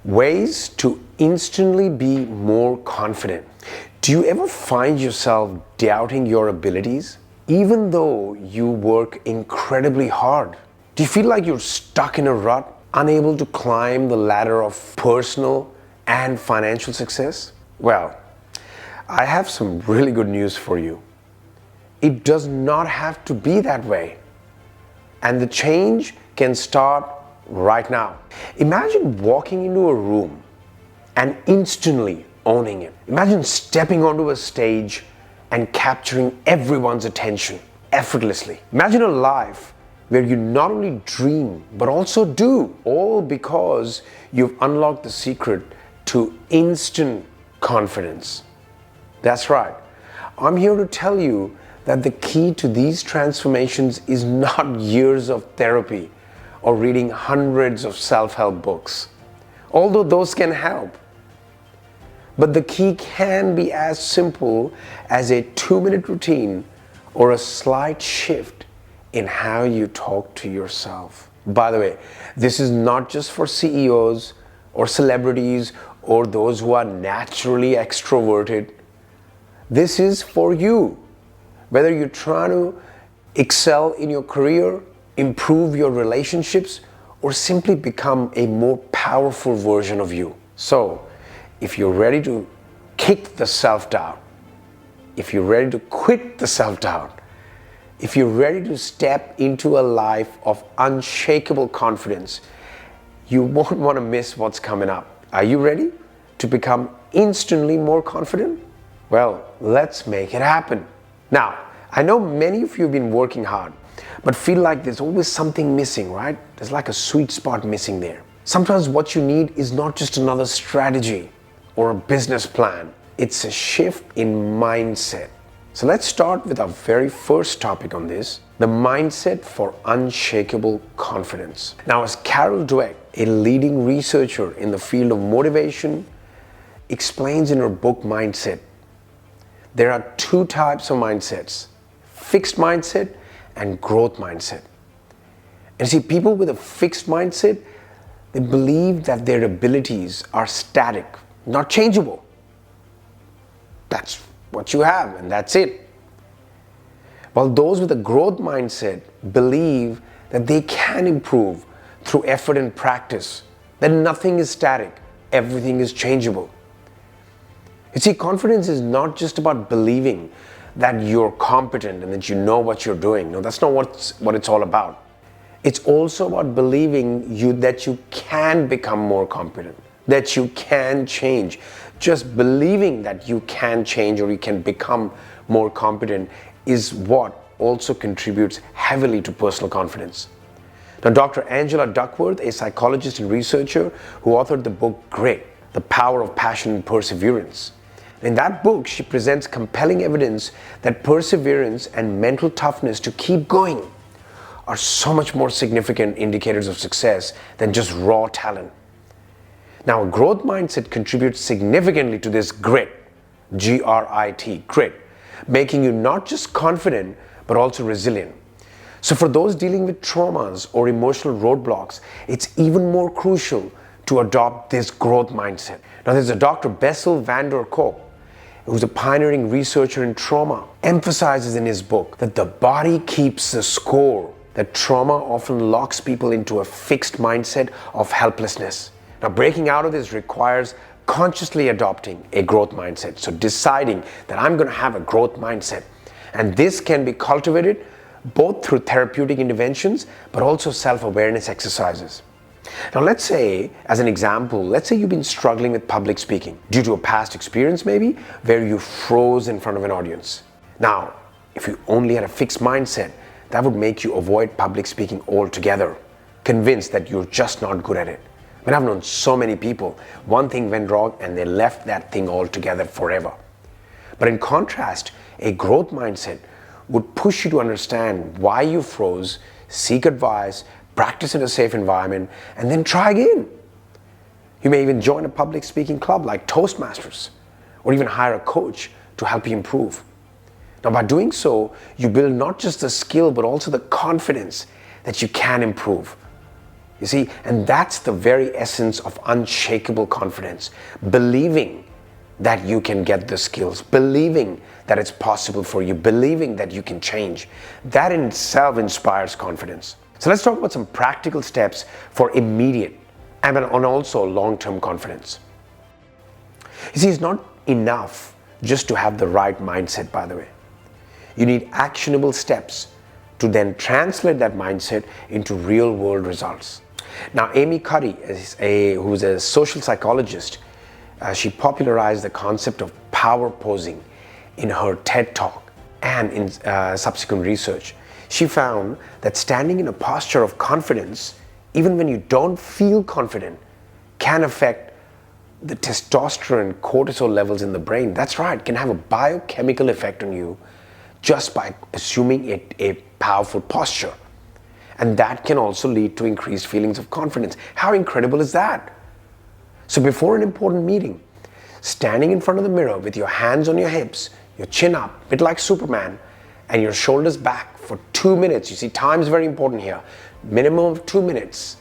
Ways to instantly be more confident. Do you ever find yourself doubting your abilities, even though you work incredibly hard? Do you feel like you're stuck in a rut, unable to climb the ladder of personal and financial success? Well, I have some really good news for you. It does not have to be that way. And the change can start right now. Imagine walking into a room and instantly owning it. Imagine stepping onto a stage and capturing everyone's attention effortlessly. Imagine a life where you not only dream but also do, all because you've unlocked the secret to instant confidence. That's right. I'm here to tell you that the key to these transformations is not years of therapy or reading hundreds of self-help books, although those can help. But the key can be as simple as a 2-minute routine or a slight shift in how you talk to yourself. By the way, this is not just for CEOs or celebrities or those who are naturally extroverted. This is for you. Whether you're trying to excel in your career, improve your relationships, or simply become a more powerful version of you. So, if you're ready to kick the self-doubt, if you're ready to quit the self-doubt, if you're ready to step into a life of unshakable confidence, you won't want to miss what's coming up. Are you ready to become instantly more confident? Well, let's make it happen. Now, I know many of you have been working hard, but feel like there's always something missing, right? There's like a sweet spot missing there. Sometimes what you need is not just another strategy or a business plan. It's a shift in mindset. So let's start with our very first topic on this, the mindset for unshakable confidence. Now, as Carol Dweck, a leading researcher in the field of motivation, explains in her book Mindset, there are 2 types of mindsets, fixed mindset and growth mindset. And see, people with a fixed mindset, they believe that their abilities are static, not changeable. That's what you have and that's it. While those with a growth mindset believe that they can improve through effort and practice, that nothing is static, everything is changeable. You see, confidence is not just about believing that you're competent and that you know what you're doing. No, that's not what it's all about. It's also about believing that you can become more competent, that you can change. Just believing that you can change or you can become more competent is what also contributes heavily to personal confidence. Now, Dr. Angela Duckworth, a psychologist and researcher who authored the book Grit, The Power of Passion and Perseverance. In that book, she presents compelling evidence that perseverance and mental toughness to keep going are so much more significant indicators of success than just raw talent. Now, a growth mindset contributes significantly to this grit, G-R-I-T, grit, making you not just confident, but also resilient. So for those dealing with traumas or emotional roadblocks, it's even more crucial to adopt this growth mindset. Now, there's a Dr. Bessel van der Kolk, who's a pioneering researcher in trauma, emphasizes in his book that the body keeps the score, that trauma often locks people into a fixed mindset of helplessness. Now, breaking out of this requires consciously adopting a growth mindset. So deciding that I'm going to have a growth mindset. And this can be cultivated both through therapeutic interventions, but also self-awareness exercises. Now, let's say, as an example, let's say you've been struggling with public speaking due to a past experience maybe where you froze in front of an audience. Now, if you only had a fixed mindset, that would make you avoid public speaking altogether, convinced that you're just not good at it. I mean, I've known so many people, one thing went wrong and they left that thing altogether forever. But in contrast, a growth mindset would push you to understand why you froze, seek advice, practice in a safe environment, and then try again. You may even join a public speaking club like Toastmasters, or even hire a coach to help you improve. Now, by doing so, you build not just the skill, but also the confidence that you can improve. You see, and that's the very essence of unshakable confidence. Believing that you can get the skills, believing that it's possible for you, believing that you can change. That in itself inspires confidence. So let's talk about some practical steps for immediate and also long-term confidence. You see, it's not enough just to have the right mindset, by the way. You need actionable steps to then translate that mindset into real-world results. Now, Amy Cuddy, who's a social psychologist, she popularized the concept of power posing in her TED Talk and in subsequent research. She found that standing in a posture of confidence, even when you don't feel confident, can affect the testosterone and cortisol levels in the brain. That's right, can have a biochemical effect on you just by assuming a powerful posture. And that can also lead to increased feelings of confidence. How incredible is that? So before an important meeting, standing in front of the mirror with your hands on your hips, your chin up, a bit like Superman, and your shoulders back for 2 minutes. You see, time is very important here. Minimum of 2 minutes.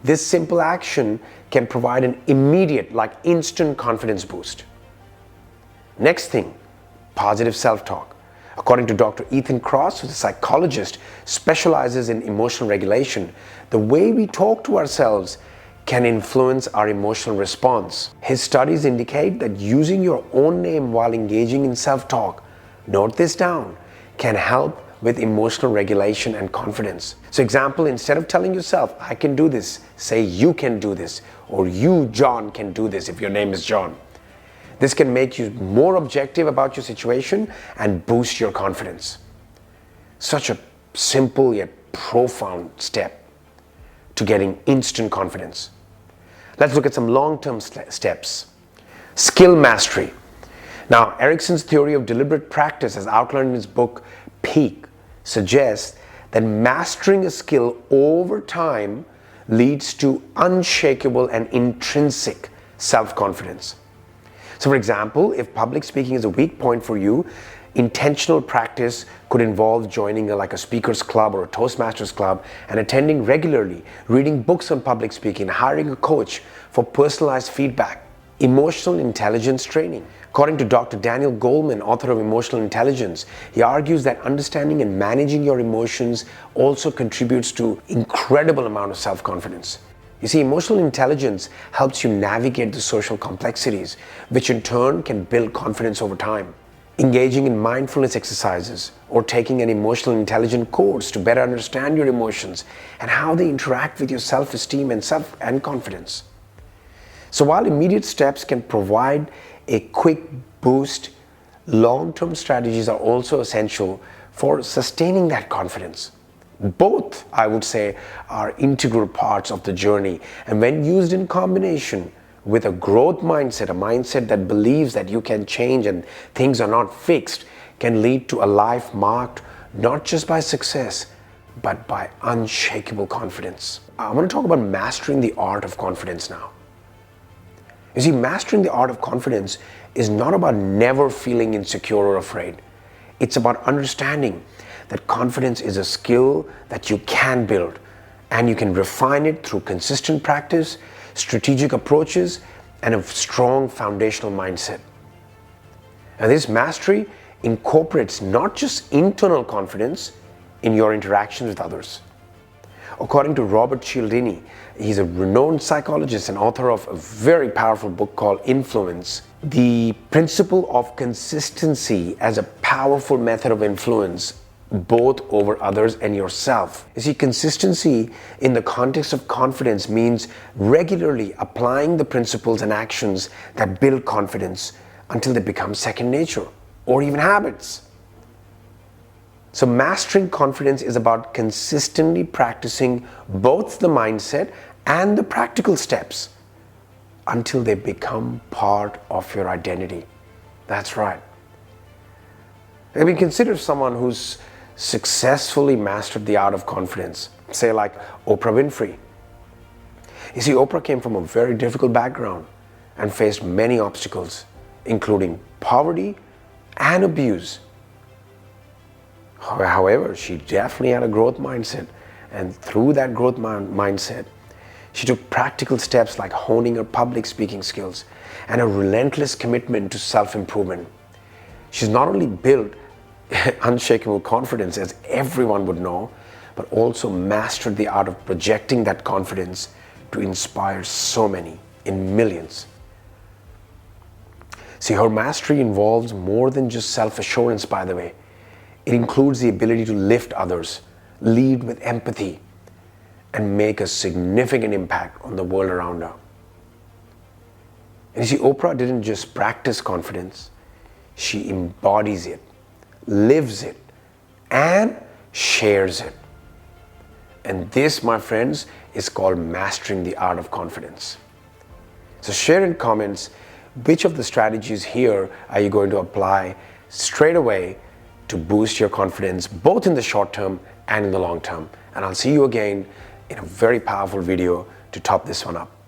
This simple action can provide an immediate, like instant confidence boost. Next thing, positive self-talk. According to Dr. Ethan Kross, who's a psychologist, specializes in emotional regulation, the way we talk to ourselves can influence our emotional response. His studies indicate that using your own name while engaging in self-talk, note this down, can help with emotional regulation and confidence. So example, instead of telling yourself, I can do this, say you can do this, or you, John, can do this if your name is John. This can make you more objective about your situation and boost your confidence. Such a simple yet profound step to getting instant confidence. Let's look at some long-term steps. Skill mastery. Now, Erickson's theory of deliberate practice, as outlined in his book Peak, suggests that mastering a skill over time leads to unshakable and intrinsic self-confidence. So for example, if public speaking is a weak point for you, intentional practice could involve joining like a speakers club or a Toastmasters club and attending regularly, reading books on public speaking, hiring a coach for personalized feedback. Emotional intelligence training. According to Dr. Daniel Goleman, author of Emotional Intelligence, he argues that understanding and managing your emotions also contributes to incredible amount of self-confidence. You see, emotional intelligence helps you navigate the social complexities, which in turn can build confidence over time. Engaging in mindfulness exercises or taking an emotional intelligence course to better understand your emotions and how they interact with your self-esteem and confidence. So while immediate steps can provide a quick boost, long-term strategies are also essential for sustaining that confidence. Both, I would say, are integral parts of the journey, and when used in combination with a growth mindset, a mindset that believes that you can change and things are not fixed, can lead to a life marked not just by success, but by unshakable confidence. I want to talk about mastering the art of confidence now. You see, mastering the art of confidence is not about never feeling insecure or afraid. It's about understanding that confidence is a skill that you can build, and you can refine it through consistent practice, strategic approaches, and a strong foundational mindset. And this mastery incorporates not just internal confidence in your interactions with others. According to Robert Cialdini, he's a renowned psychologist and author of a very powerful book called Influence. The principle of consistency as a powerful method of influence both over others and yourself. You see, consistency in the context of confidence means regularly applying the principles and actions that build confidence until they become second nature or even habits. So mastering confidence is about consistently practicing both the mindset and the practical steps until they become part of your identity. That's right. I mean, consider someone who's successfully mastered the art of confidence, say like Oprah Winfrey. You see, Oprah came from a very difficult background and faced many obstacles, including poverty and abuse. However, she definitely had a growth mindset, and through that growth mindset, She took practical steps like honing her public speaking skills and a relentless commitment to self-improvement. She's not only built unshakable confidence, as everyone would know, but also mastered the art of projecting that confidence to inspire so many, in millions. See, her mastery involves more than just self-assurance, by the way. It includes the ability to lift others, lead with empathy, and make a significant impact on the world around her. And you see, Oprah didn't just practice confidence, she embodies it, lives it, and shares it. And this, my friends, is called mastering the art of confidence. So share in comments which of the strategies here are you going to apply straight away to boost your confidence, both in the short term and in the long term. And I'll see you again in a very powerful video to top this one up.